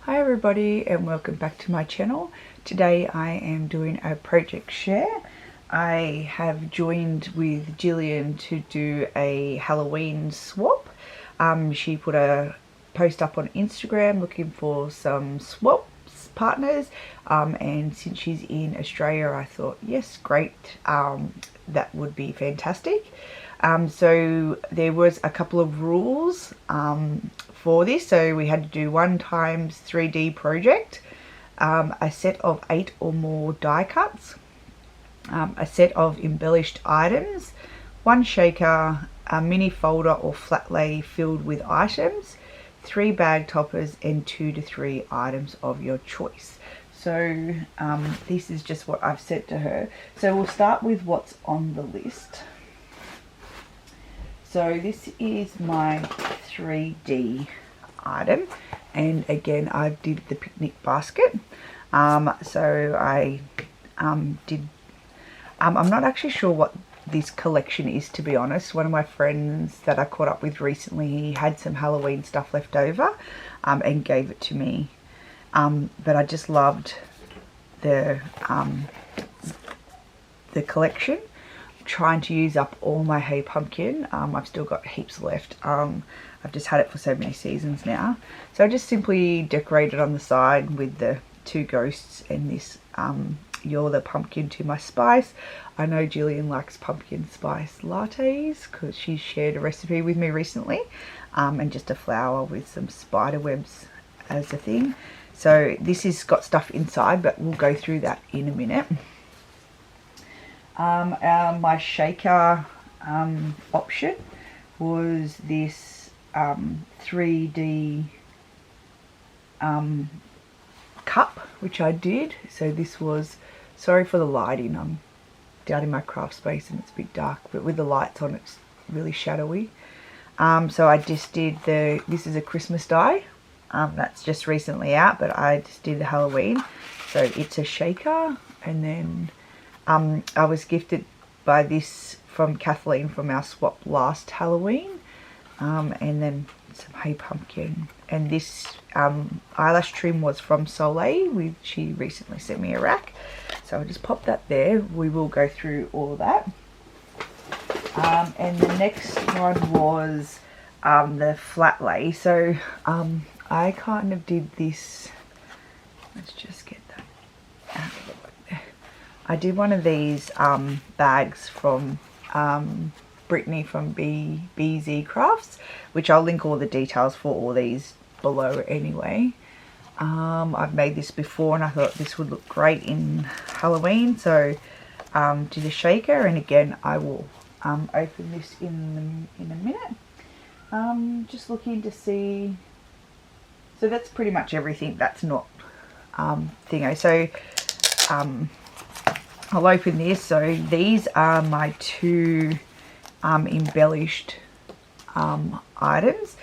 Hi everybody and welcome back to my channel. Today I am doing a project share. I have joined with Jillian to do a Halloween swap. She put a post up on Instagram looking for some swaps partners, and since she's in Australia I thought yes, great, that would be fantastic. So there was a couple of rules for this. So we had to do 1x 3D project, a set of 8 or more die cuts, a set of embellished items, 1 shaker, a mini folder or flat lay filled with items, 3 bag toppers, and 2 to 3 items of your choice. So this is just what I've said to her. So we'll start with what's on the list. So this is my 3D item, and again I did the picnic basket. So I did, I'm not actually sure what this collection is, to be honest. One of my friends that I caught up with recently, he had some Halloween stuff left over and gave it to me, but I just loved the collection. Trying to use up all my hay pumpkin. I've still got heaps left. I've just had it for so many seasons now. So I just simply decorated on the side with the 2 ghosts and this You're the Pumpkin to My Spice. I know Jillian likes pumpkin spice lattes because she shared a recipe with me recently, and just a flower with some spider webs as a thing. So this has got stuff inside, but we'll go through that in a minute. My shaker option was this 3D cup, which I did. So this was, sorry for the lighting, I'm down in my craft space and it's a bit dark, but with the lights on it's really shadowy. So I just did this is a Christmas die, that's just recently out, but I just did the Halloween. So it's a shaker, and then I was gifted by this from Kathleen from our swap last Halloween, and then some hay pumpkin, and this eyelash trim was from Soleil. She recently sent me a rack, so I'll just pop that there. We will go through all of that. And the next one was the flat lay. So I kind of did this, let's just get that out of the way there. I did one of these bags from Brittany from BZ Crafts, which I'll link all the details for all these below anyway. I've made this before and I thought this would look great in Halloween, so did a shaker, and again I will open this in a minute. Just looking to see, so that's pretty much everything that's not thingo. So I'll open this. So these are my 2 embellished items.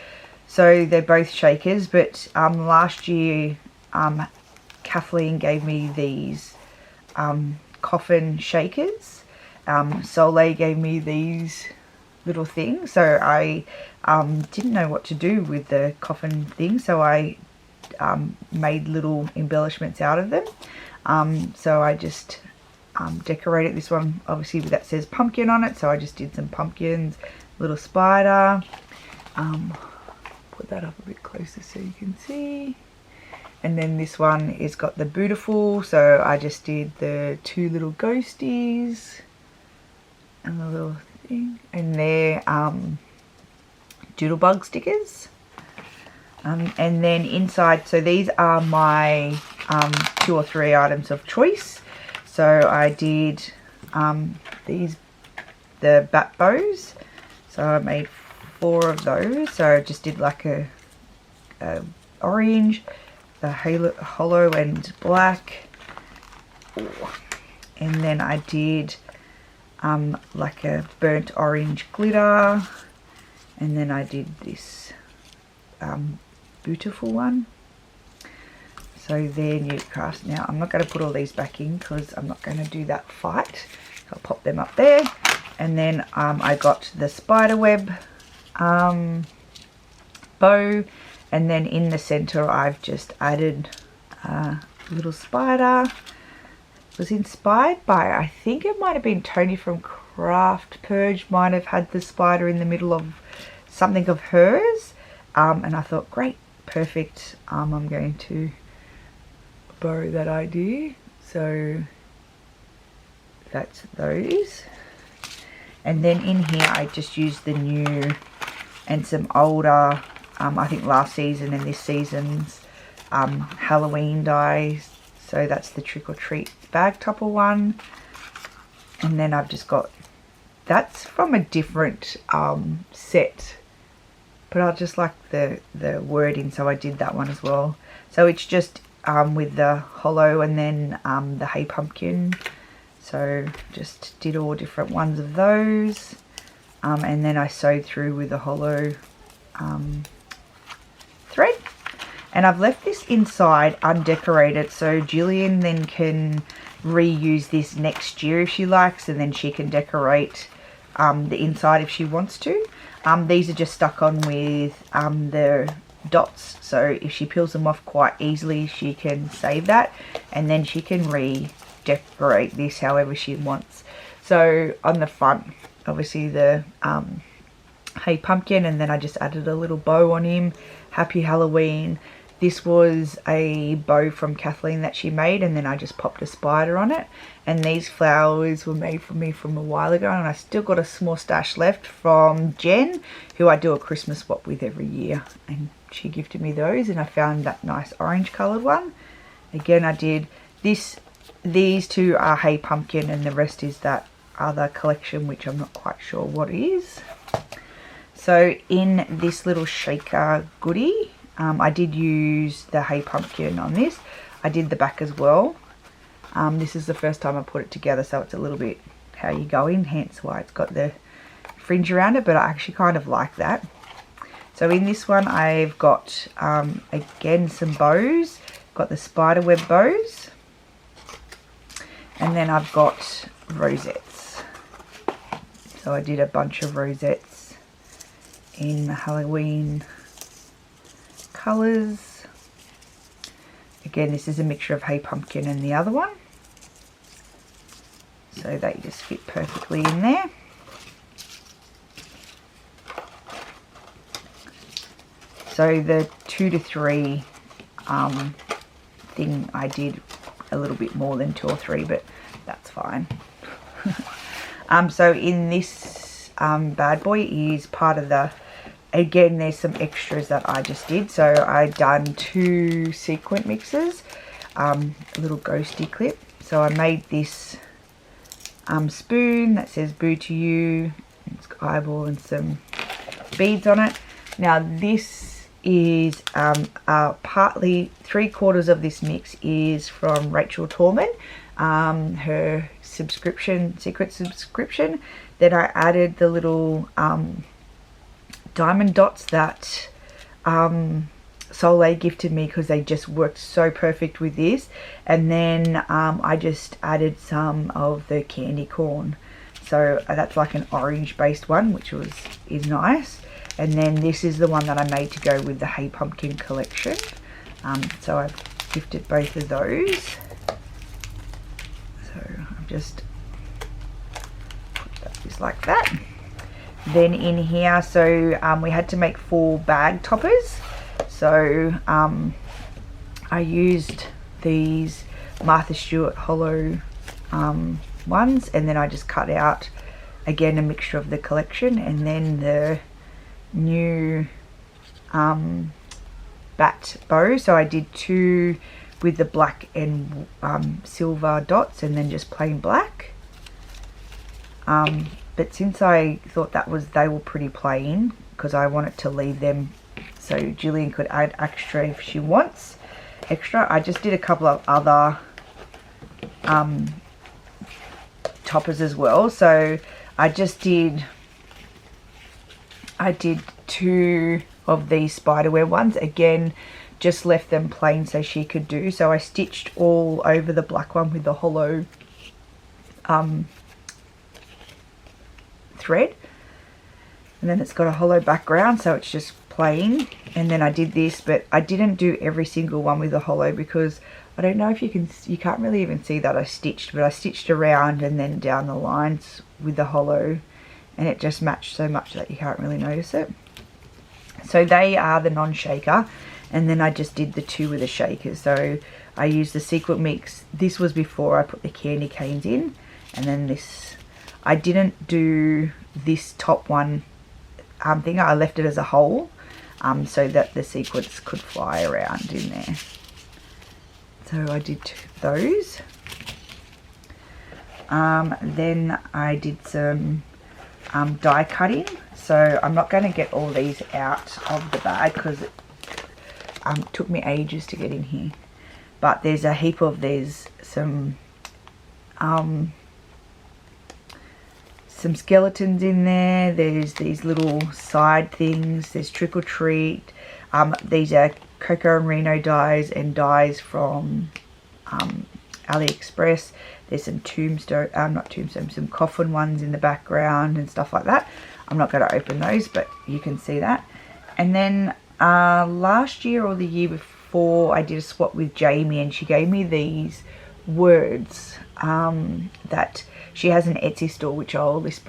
So they're both shakers, but last year Kathleen gave me these Coffin Shakers. Soleil gave me these little things, so I didn't know what to do with the coffin thing, so I made little embellishments out of them. So I just decorated this one, obviously that says pumpkin on it, so I just did some pumpkins, little spider. Put that up a bit closer so you can see. And then this one is got the beautiful, so I just did the 2 little ghosties and the little thing, and they're doodlebug stickers. And then inside, so these are my 2 or 3 items of choice. So I did the bat bows, so I made 4 of those. So I just did like a orange, the hollow and black, and then I did like a burnt orange glitter, and then I did this beautiful one. So they're new crafts. Now I'm not going to put all these back in because I'm not going to do that fight. I'll pop them up there. And then I got the Spiderweb bow, And then in the center I've just added a little spider. It was inspired by, I think it might have been Tony from Craft Purge, might have had the spider in the middle of something of hers. And I thought, great, perfect. I'm going to borrow that idea. So that's those. And then in here I just used the new and some older, I think last season and this season's Halloween dies. So that's the Trick or Treat bag topper one. And then I've just got, that's from a different set, but I just like the wording, so I did that one as well. So it's just with the hollow and then the Hey Pumpkin. So just did all different ones of those. And then I sewed through with the hollow thread. And I've left this inside undecorated, so Jillian then can reuse this next year if she likes, and then she can decorate the inside if she wants to. These are just stuck on with the dots, so if she peels them off quite easily, she can save that, and then she can redecorate this however she wants. So on the front, obviously the Hey Pumpkin, and then I just added a little bow on him. Happy Halloween. This was a bow from Kathleen that she made, and then I just popped a spider on it. And these flowers were made for me from a while ago, and I still got a small stash left from Jen, who I do a Christmas swap with every year, and she gifted me those, and I found that nice orange coloured one. Again, I did this. These two are Hey Pumpkin, and the rest is that other collection, which I'm not quite sure what it is. So in this little shaker goodie, I did use the Hey Pumpkin on this. I did the back as well. This is the first time I put it together, so it's a little bit how you go in, hence why it's got the fringe around it, but I actually kind of like that. So in this one I've got again some bows. Got the Spiderweb bows, and then I've got rosettes. So I did a bunch of rosettes in the Halloween colours. Again, this is a mixture of Hey Pumpkin and the other one, so they just fit perfectly in there. So the 2 to 3 thing I did a little bit more than 2 or 3, but that's fine. So in this bad boy is part of the, again, there's some extras that I just did. So I done 2 sequin mixes, a little ghosty clip. So I made this spoon that says boo to you. It's got eyeball and some beads on it. Now this is partly 3/4 of this mix is from Rachel Torman, her subscription, secret subscription. Then I added the little diamond dots that Soleil gifted me because they just worked so perfect with this. And then I just added some of the candy corn. So that's like an orange based one, which is nice. And then this is the one that I made to go with the Hey Pumpkin collection. So I've gifted both of those. So I've just put that just like that. Then in here, so we had to make 4 bag toppers. So I used these Martha Stewart hollow ones, and then I just cut out again a mixture of the collection, and then the new bat bow. So I did 2 with the black and silver dots, and then just plain black. But since I thought they were pretty plain, because I wanted to leave them so Jillian could add extra if she wants extra, I just did a couple of other toppers as well. So I did 2 of these spiderweb ones. Again, just left them plain so she could do. So I stitched all over the black one with the hollow thread, and then it's got a hollow background, so it's just plain, and then I did this, but I didn't do every single one with the hollow because I don't know if you can't really even see that I stitched, but I stitched around and then down the lines with the hollow, and it just matched so much that you can't really notice it. So they are the non-shaker, and then I just did the two with the shakers. So I used the sequin mix. This was before I put the candy canes in, and then this, I didn't do this top one thing. I left it as a hole so that the sequins could fly around in there. So I did those. Then I did some die cutting. So I'm not going to get all these out of the bag because it took me ages to get in here. But there's a heap of, there's some skeletons in there. There's these little side things. There's Trick or Treat. These are Coco and Reno dies and dies from AliExpress. There's some tombstone, not tombstone, some coffin ones in the background and stuff like that. I'm not going to open those, but you can see that. And then last year or the year before, I did a swap with Jamie, and she gave me these words that she has an Etsy store, which I'll list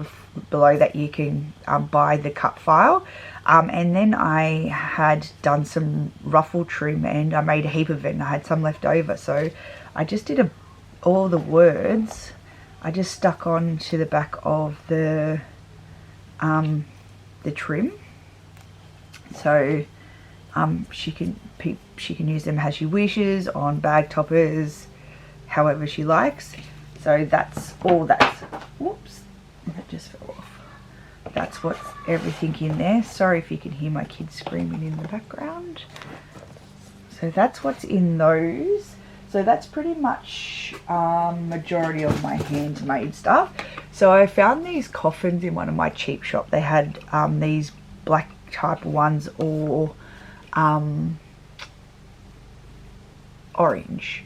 below, that you can buy the cut file. And then I had done some ruffle trim, and I made a heap of it, and I had some left over. So I just did all the words. I just stuck on to the back of the trim. So she can use them as she wishes, on bag toppers, however she likes. So that's all that's, whoops, that just fell off. That's what's everything in there. Sorry if you can hear my kids screaming in the background. So that's what's in those. So that's pretty much majority of my handmade stuff. So I found these coffins in one of my cheap shop. They had these black type ones, or orange.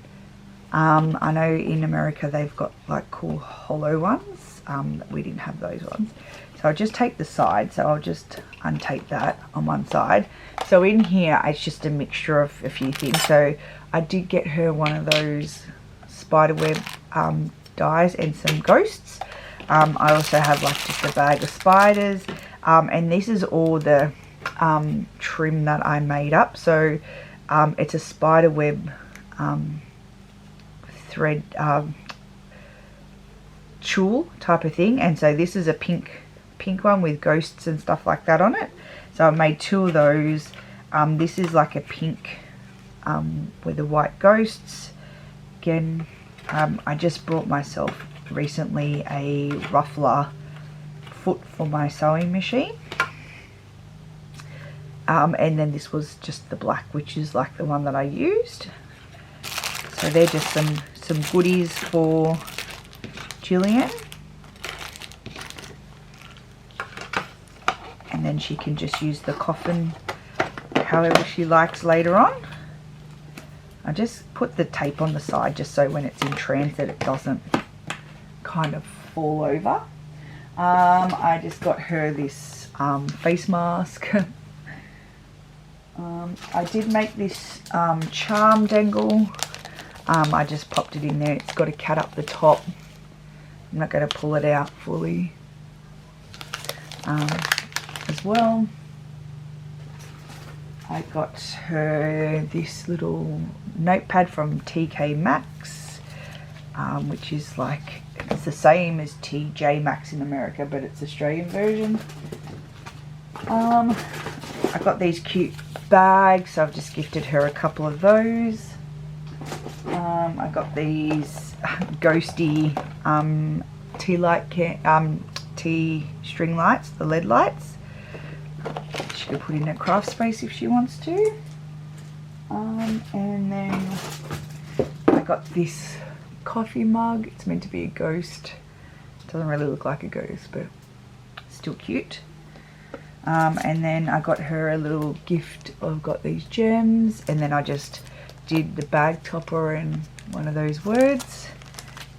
I know in America they've got like cool hollow ones. We didn't have those ones. So I'll just take the side. So I'll just untape that on one side. So in here, it's just a mixture of a few things. So I did get her one of those Spiderweb dies and some ghosts. I also have like just a bag of spiders. And this is all the trim that I made up. So it's a Spiderweb thread tulle type of thing, and so this is a pink one with ghosts and stuff like that on it. So I made two of those. This is like a pink with the white ghosts. Again, I just brought myself recently a ruffler foot for my sewing machine. And then this was just the black, which is like the one that I used. So they're just some goodies for Jillian. And then she can just use the coffin however she likes later on. I just put the tape on the side just so when it's in transit it doesn't kind of fall over. I just got her this face mask. I did make this charm dangle. I just popped it in there. It's got a cat up the top. I'm not going to pull it out fully as well. I got her this little notepad from TK Maxx, which is like, it's the same as TJ Maxx in America, but it's Australian version. I got these cute bags, so I've just gifted her a couple of those. I got these ghosty tea string lights, the LED lights. She could put in her craft space if she wants to. And then I got this coffee mug. It's meant to be a ghost. It doesn't really look like a ghost, but still cute. And then I got her a little gift. I've got these gems, and then I just did the bag topper and one of those words.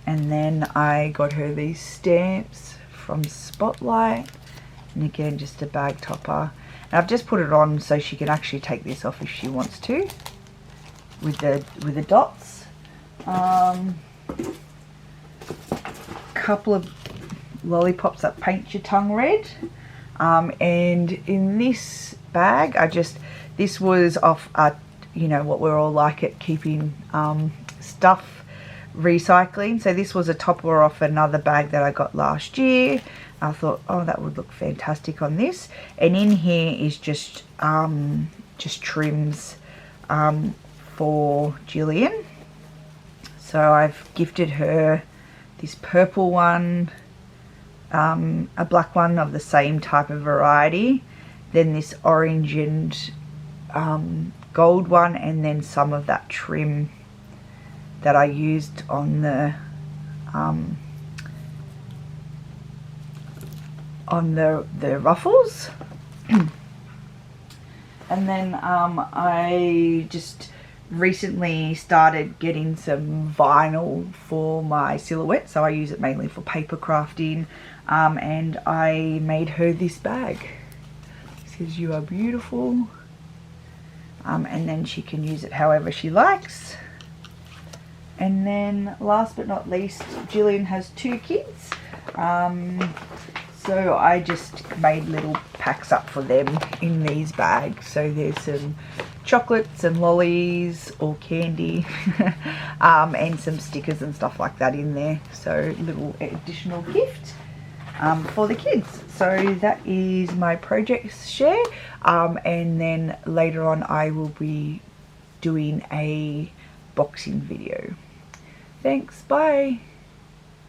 And then I got her these stamps from Spotlight, and again just a bag topper. And I've just put it on so she can actually take this off if she wants to, with the dots. Couple of lollipops that paint your tongue red. And in this bag, this was off, you know, what we're all like at keeping stuff recycling. So this was a topper off another bag that I got last year. I thought, oh, that would look fantastic on this. And in here is just trims for Jillian. So I've gifted her this purple one, a black one of the same type of variety, then this orange and gold one, and then some of that trim that I used on the ruffles. And then I just recently started getting some vinyl for my silhouette, so I use it mainly for paper crafting, and I made her this bag. It says "You are beautiful," and then she can use it however she likes. And then last but not least, Jillian has 2 kids, so I just made little packs up for them in these bags. So there's some chocolates and lollies or candy and some stickers and stuff like that in there. So little additional gift for the kids. So that is my project share, and then later on I will be doing a boxing video. Thanks, bye.